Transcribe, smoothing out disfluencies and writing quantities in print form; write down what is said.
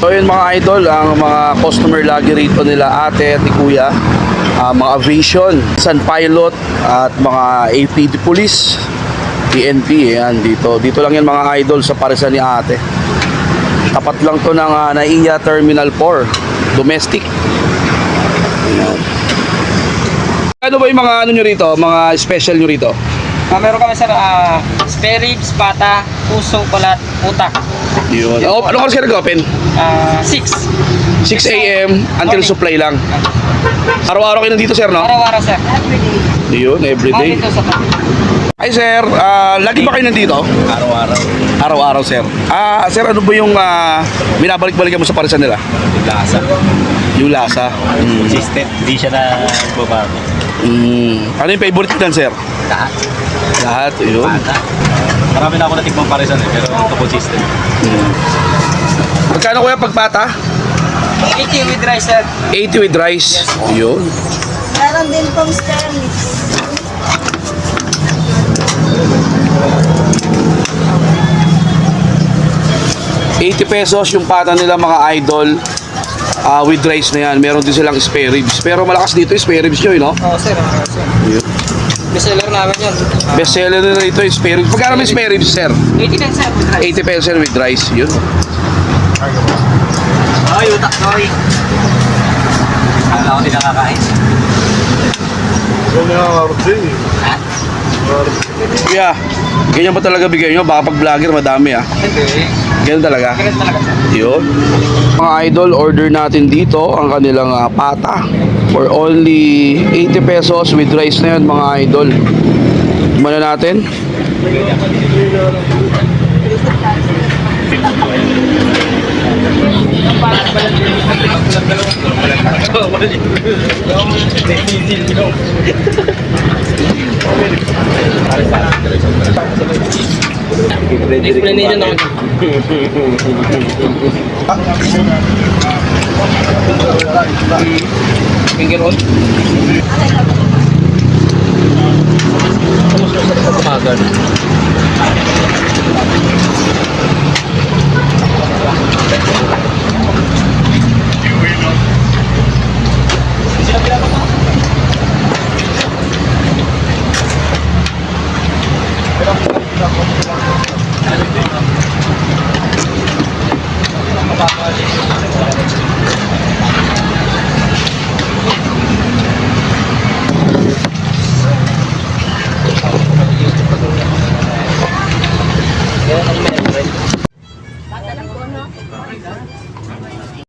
So yun mga idol, ang mga customer lagi rito nila ate at ni kuya, mga aviation, Sun Pilot at mga APD Police, PNP, yan dito. Dito lang yan mga idol sa parisan ni ate. Tapat lang to ng NAIA Terminal 4, domestic. Yan. Ano ba yung mga ano nyo rito, mga special nyo rito? Meron kami sir, spare ribs, pata, puso, balat, utak. Yun. Oh, ano oras ka nag-open? 6. 6 a.m. until Morning. supply lang. Araw-araw kayo nandito sir, no? Araw-araw sir. Yun, everyday. Dito sa Ay sir, lagi ba kayo nandito? Araw-araw. Araw-araw sir. Sir, ano ba yung binabalik-balikan mo sa parisan nila? Yung lasa. Yung lasa. Consistent. Hindi siya na babago. Ano yung favorite niyan sir? Lahat. Lahat, yun. Pata. Marami na ako natikmang parisan pero ito consistent. Magkano kuya pagpata? 80 with rice sir. 80 with rice. Yun. Meron din pong stainless. ₱80 yung pata nila mga idol. With rice na yan. Meron din silang spare ribs. Pero malakas dito yung spare ribs nyo, no? Oo sir. Yun. Bestseller namin yun. Best seller nila ito yung spare ribs. Pagkano may spare ribs, sir? 80 din sir with rice. ₱80 with rice. Yun. Ay, utak koy. Akala ko din nakakain. Kuya, ganyan ba talaga bigay nyo? Baka pag vlogger madami Hindi. Ganyan talaga. Ganun talaga sir. Yun. Mga idol, order natin dito ang kanilang pata for only ₱80 with rice na yun mga idol. Muna natin. Explanation naman. Finger roll. Tumagal.